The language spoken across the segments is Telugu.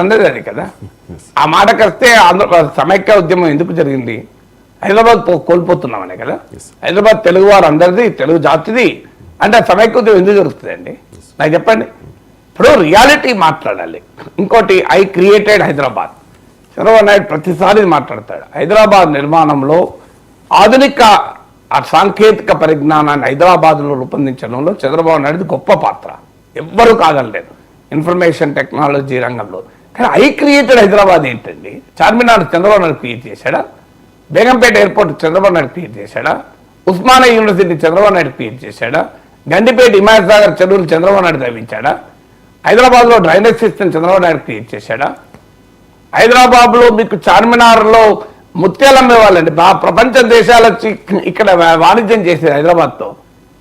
అందరిది అది కదా. ఆ మాటకు వస్తే సమైక్య ఉద్యమం ఎందుకు జరిగింది? హైదరాబాద్ కోల్పోతున్నామనే కదా. హైదరాబాద్ తెలుగు వారు అందరిది, తెలుగు జాతిది అంటే సమైక్య ఉద్యమం ఎందుకు జరుగుతుందండి? నాకు చెప్పండి. ఇప్పుడు రియాలిటీ మాట్లాడాలి. ఇంకోటి, ఐ క్రియేటెడ్ హైదరాబాద్. చంద్రబాబు నాయుడు ప్రతిసారి మాట్లాడతాడు. హైదరాబాద్ నిర్మాణంలో ఆధునిక సాంకేతిక పరిజ్ఞానాన్ని హైదరాబాద్లో రూపొందించడంలో చంద్రబాబు నాయుడు గొప్ప పాత్ర, ఎవ్వరూ కాగలలేదు ఇన్ఫర్మేషన్ టెక్నాలజీ రంగంలో. కానీ ఐ క్రియేటెడ్ హైదరాబాద్ ఏంటండి? చార్మినార్ చంద్రబాబు నాయుడు క్రియేట్ చేశాడా? బేగంపేట ఎయిర్పోర్ట్ చంద్రబాబు నాయుడు క్రియేట్ చేశాడా? ఉస్మానియా యూనివర్సిటీ చంద్రబాబు నాయుడు క్రియేట్ చేశాడా? గండిపేట హిమాయత్ సాగర్ చెరువులు చంద్రబాబు నాయుడు తవ్వించాడా? హైదరాబాద్లో drainage system Chandrababu Naidu create చేశాడా? హైదరాబాద్లో మీకు చార్మినార్లో ముత్యాలు అమ్మేవాళ్ళండి, ప్రపంచ దేశాలు వచ్చి ఇక్కడ వాణిజ్యం చేసేది హైదరాబాద్తో.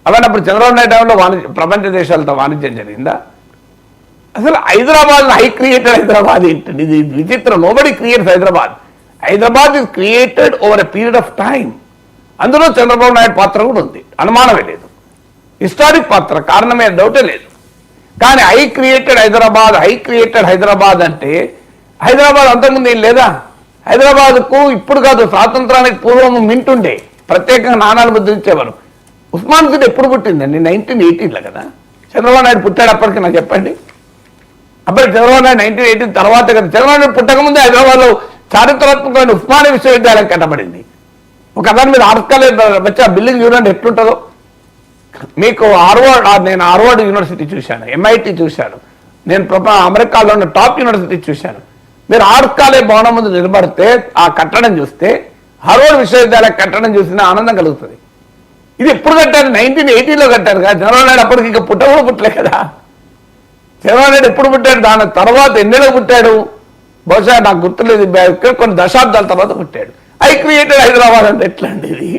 అవన్నప్పుడు చంద్రబాబు నాయుడు టైంలో ప్రపంచ దేశాలతో వాణిజ్యం జరిగిందా? అసలు హైదరాబాద్ ఐ క్రియేటెడ్ హైదరాబాద్ ఏంటండి? ఇది విచిత్రం. Nobody creates Hyderabad. Hyderabad is created over a period of time. అందులో చంద్రబాబు నాయుడు పాత్ర కూడా ఉంది, అనుమానమే లేదు. హిస్టారిక్ పాత్ర, కారణమే డౌటే లేదు. కానీ ఐ క్రియేటెడ్ హైదరాబాద్ అంటే హైదరాబాద్ అంతకుముందు ఏం లేదా? హైదరాబాద్కు ఇప్పుడు కాదు, స్వాతంత్రానికి పూర్వం మింట్ ఉండే, ప్రత్యేకంగా నాణాలు ముద్రించేవారు. ఉస్మాన్ సిటీ ఎప్పుడు పుట్టిందండి? 1918లో కదా. చంద్రబాబు నాయుడు పుట్టాడు అప్పటికి నాకు చెప్పండి. అప్పటికి చంద్రబాబు నాయుడు 1918 తర్వాత కదా. చంద్రబాబు నాయుడు పుట్టకముందే హైదరాబాద్లో చారిత్రాత్మకమైన ఉస్మానియా విశ్వవిద్యాలయం కట్టబడింది. ఒక దాని మీద ఆర్ట్స్ కాలేజ్ వచ్చి ఆ బిల్డింగ్ చూడండి ఎట్లుంటుందో. మీకు నేను హార్వర్డ్ యూనివర్సిటీ చూశాను, MIT చూశాను, నేను అమెరికాలో ఉన్న టాప్ యూనివర్సిటీ చూశాను. మీరు ఆర్ట్స్ కాలేజ్ భవనం ముందు నిలబడితే ఆ కట్టడం చూస్తే, హార్వర్డ్ విశ్వవిద్యాలయ కట్టడం చూసిన ఆనందం కలుగుతుంది. ఇది ఎప్పుడు కట్టారు? 1980లో కట్టారు కదా. చంద్రబాబు నాయుడు అప్పటికి ఇంకా పుట్టలే కదా. చంద్రబాబు నాయుడు ఎప్పుడు పుట్టాడు? దాని తర్వాత ఎన్నేళ్ళకి పుట్టాడు? బహుశా నాకు గుర్తులేదు, కొన్ని దశాబ్దాల తర్వాత పుట్టాడు. ఐ క్రియేటెడ్ హైదరాబాద్ అంటే ఎట్లా అండి ఇది?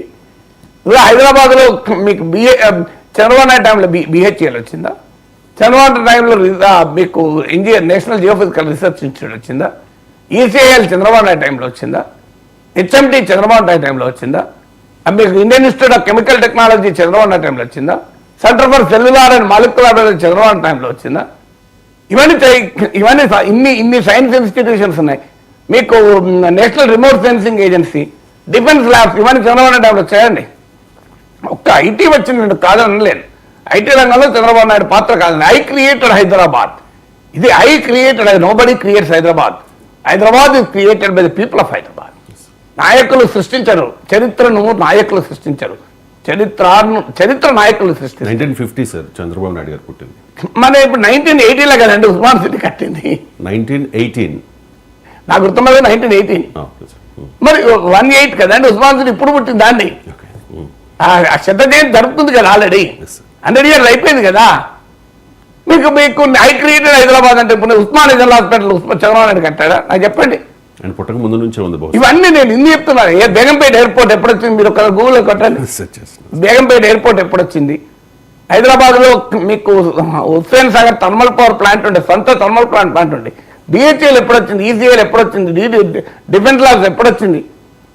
హైదరాబాద్లో మీకు చంద్రబాబు నాయుడు టైంలో BHEL వచ్చిందా? చంద్రబాబు టైంలో మీకు నేషనల్ జియోఫిజికల్ రీసెర్చ్ ఇన్స్టిట్యూట్ వచ్చిందా? ECIL చంద్రబాబు నాయుడు టైంలో వచ్చిందా? HMT చంద్రబాబు నాయుడు టైంలో వచ్చిందా? మీకు Indian institute of chemical technology Chandrababu Naidu టైంలో వచ్చిందా? Centre for cellular and molecular biology Chandrababu టైంలో వచ్చిందా? ఇవన్నీ ఇన్ని సైన్స్ ఇన్స్టిట్యూషన్స్ ఉన్నాయి. మీకు national remote sensing agency, defence labs, ఇవన్నీ చంద్రబాబు టైంలో చేయండి. ఒక్క ఐటీ వచ్చింది కాదనలేను. ఐటీ రంగంలో చంద్రబాబు నాయుడు పాత్ర కాదండి. I created Hyderabad. ఇది I created, nobody creates Hyderabad. Hyderabad is created by the people of Hyderabad. నాయకులు సృష్టించరు చరిత్రను, నాయకులు సృష్టించరు చరిత్ర నాయకులు సృష్టించారు. 1950 సార్ చంద్రబాబు నాయుడు గారు పుట్టింది. మన ఇప్పుడు 1980లో కదండి ఉస్మాన్ సిటీ కట్టింది. 1918 నాకు గుర్తున్నది 1918. మరి 18 కదండి ఉస్మాన్ సిటీ ఇప్పుడు పుట్టింది. దాన్ని శత జయంతి జరుపుతుంది కదా, ఆల్రెడీ 100 years అయిపోయింది కదా. మీకు ఐ క్రియేటెడ్ హైదరాబాద్ అంటే ఇప్పుడు ఉస్మానియా జనరల్ హాస్పిటల్ చంద్రబాబు నాయుడు కట్టాడా? నాకు చెప్పండి. పుట్టక ముందు నుంచే ఉంది. ఇవన్నీ నేను ఇన్ని చెప్తున్నాను. బేగంపేట ఎయిర్పోర్ట్ ఎప్పుడు వచ్చింది? మీరు ఒక గూగుల్లో కొట్టండి. బేగంపేట ఎయిర్పోర్ట్ ఎప్పుడు వచ్చింది? హైదరాబాద్లో మీకు Hussain Sagar thermal power plant ఉండే, సొంత థర్మల్ ప్లాంట్ ఉండే. BHEL ఎప్పుడు వచ్చింది? ECIL ఎప్పుడు వచ్చింది? డిఫెన్స్ ల్యాబ్స్ ఎప్పుడు వచ్చింది?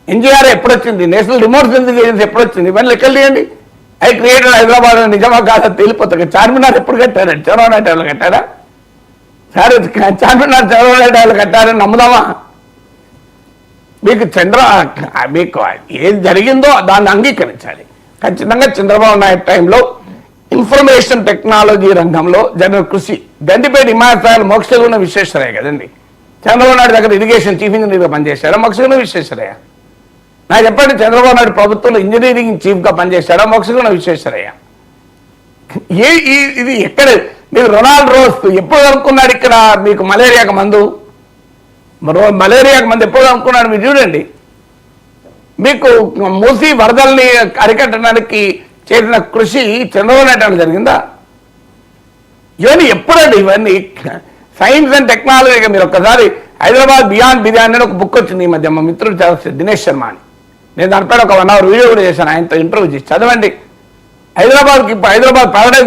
NGR ఎప్పుడు వచ్చింది? నేషనల్ రిమోట్ సెన్సింగ్ ఏజెన్సీ ఎప్పుడు వచ్చింది? ఇవన్నీ లెక్కలు తీయండి. ఐ క్రియేటెడ్ హైదరాబాద్ నిజమా కాదా తెలిపోతుంది. చార్మినార్ ఎప్పుడు కట్టారు? చంద్రబాబు నాయుడు టైంలో కట్టారా? సరే, చార్మినార్ చంద్రబాబు నాయుడు టైంలో కట్టారని నమ్ముదామా? మీకు ఏది జరిగిందో దాన్ని అంగీకరించాలి. ఖచ్చితంగా చంద్రబాబు నాయుడు టైంలో ఇన్ఫర్మేషన్ టెక్నాలజీ రంగంలో జరిగిన కృషి. గండిపేట హిమాయత్ సాగర్ మోక్షగుణ విశ్వేశ్వరయ్య కదండి. చంద్రబాబు నాయుడు దగ్గర ఇరిగేషన్ చీఫ్ ఇంజనీర్గా పనిచేశాడా? మోక్షగుణ విశ్వేశ్వరయ్య. నాకు చెప్పండి, చంద్రబాబు నాయుడు ప్రభుత్వంలో ఇంజనీరింగ్ చీఫ్గా పనిచేశాడా? మోక్షగుణ విశ్వేశ్వరయ్య. ఇది ఎక్కడ? మీకు రొనాల్డ్ రోస్ ఎప్పుడు కనుక్కున్నాడు ఇక్కడ మీకు మలేరియాకు మందు? మలేరియాకు మందు ఎప్పుడు కనుక్కున్నాడు? మీరు చూడండి. మీకు మూసి వరదల్ని అరికట్టడానికి చేసిన కృషి చంద్రబాబు నాయుడు జరిగిందా? ఇవన్నీ ఎప్పుడండి? ఇవన్నీ సైన్స్ అండ్ టెక్నాలజీగా. మీరు ఒక్కసారి హైదరాబాద్ బియాండ్ బిర్యానీ అని ఒక బుక్ వచ్చింది ఈ మధ్య, మా మిత్రుడు దినేష్ శర్మ అని. నేను దానిపైన ఒక 1 hour వీడియో కూడా చేశాను, ఆయనతో ఇంటర్వ్యూ చేసి చదవండి. హైదరాబాద్ పారడైజ్